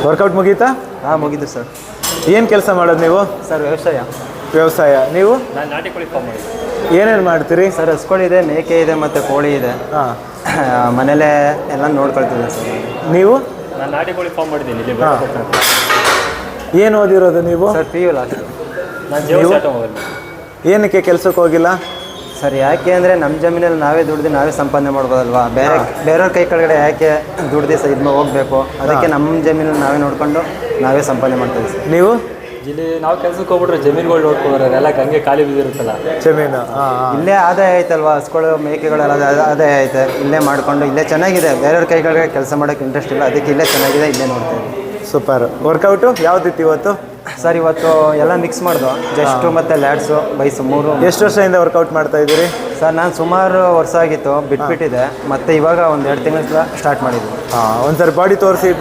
Workout ಮುಗೀತಾ? ಹಾಂ ಮುಗಿದು ಸರ್. ಏನು ಕೆಲಸ ಮಾಡೋದು ನೀವು? ಸರ್ ವ್ಯವಸಾಯ. ನೀವು ನಾನು ನಾಟಿ ಕೋಳಿ ಫಾರ್ಮ್ ಮಾಡಿದ್ದೆ. ಏನೇನು ಮಾಡ್ತೀರಿ? ಸರ್ ಹಸ್ಗಳಿದೆ, ಮೇಕೆ ಇದೆ ಮತ್ತು ಕೋಳಿ ಇದೆ. ಹಾಂ. ಮನೇಲೇ ಎಲ್ಲ ನೋಡ್ಕೊಳ್ತಿದ್ದೆ ಸರ್. ನೀವು? ನಾನು ನಾಟಿ ಕೋಳಿ ಫಾರ್ಮ್ ಮಾಡಿದ್ದೀನಿ ಇಲ್ಲಿ. ಏನು ಓದಿರೋದು ನೀವು? Sir PU last. ನಾನು ಜೀವ ಆಟೋಮೊಬೈಲ್. ಏನಕ್ಕೆ ಕೆಲಸಕ್ಕೆ ಹೋಗಿಲ್ಲ? ಸರ್ ಯಾಕೆ ಅಂದರೆ ನಮ್ಮ ಜಮೀನಲ್ಲಿ ನಾವೇ ದುಡ್ದು ನಾವೇ ಸಂಪಾದನೆ ಮಾಡ್ಬೋದಲ್ವಾ, ಬೇರೆಯವ್ರ ಕೈ ಕೆಳಗಡೆ ಯಾಕೆ ದುಡ್ದು ಇದು ಹೋಗಬೇಕು, ಅದಕ್ಕೆ ನಮ್ಮ ಜಮೀನಲ್ಲಿ ನಾವೇ ನೋಡಿಕೊಂಡು ನಾವೇ ಸಂಪಾದನೆ ಮಾಡ್ತೀವಿ ಸರ್. ನೀವು? ಇಲ್ಲಿ ನಾವು ಕೆಲಸಕ್ಕೆ ಹೋಗ್ಬಿಟ್ರೆ ಜಮೀನುಗಳು ನೋಡ್ಕೊಳ್ರೆ ಎಲ್ಲ ಹಂಗೆ ಖಾಲಿ ಬಿದ್ದಿರುತ್ತಲ್ಲ ಜಮೀನು. ಇಲ್ಲೇ ಆದಾಯ ಐತಲ್ವಾ, ಹಸುಗಳು ಮೇಕೆಗಳೆಲ್ಲ ಆದಾಯ ಐತೆ. ಇಲ್ಲೇ ಮಾಡಿಕೊಂಡು ಇಲ್ಲೇ ಚೆನ್ನಾಗಿದೆ. ಬೇರೆಯವ್ರ ಕೈ ಕೆಳಗಡೆ ಕೆಲಸ ಮಾಡೋಕ್ಕೆ ಇಂಟ್ರೆಸ್ಟ್ ಇಲ್ಲ, ಅದಕ್ಕೆ ಇಲ್ಲೇ ಚೆನ್ನಾಗಿದೆ, ಇಲ್ಲೇ ನೋಡ್ತೀವಿ. ಸೂಪರ್. ವರ್ಕೌಟು ಯಾವುದಿತ್ತು ಇವತ್ತು? ಸರ್ ಇವತ್ತು ಎಲ್ಲ ಮಿಕ್ಸ್ ಮಾಡ್ದು, ಜಸ್ಟು ಮತ್ತು ಲ್ಯಾಡ್ಸು ಬೈಸು 3. ಎಷ್ಟು ವರ್ಷದಿಂದ ವರ್ಕೌಟ್ ಮಾಡ್ತಾ ಇದ್ದೀರಿ? ಸರ್ ನಾನು ಸುಮಾರು ವರ್ಷ ಆಗಿತ್ತು ಬಿಟ್ಬಿಟ್ಟಿದೆ, ಮತ್ತು ಇವಾಗ ಒಂದು 2 ತಿಂಗಳಿಂದ ಸ್ಟಾರ್ಟ್ ಮಾಡಿದ್ವಿ. ಒಂದ್ಸರಿ ಬಾಡಿ ತೋರಿಸಿ ಇಬ್ರು.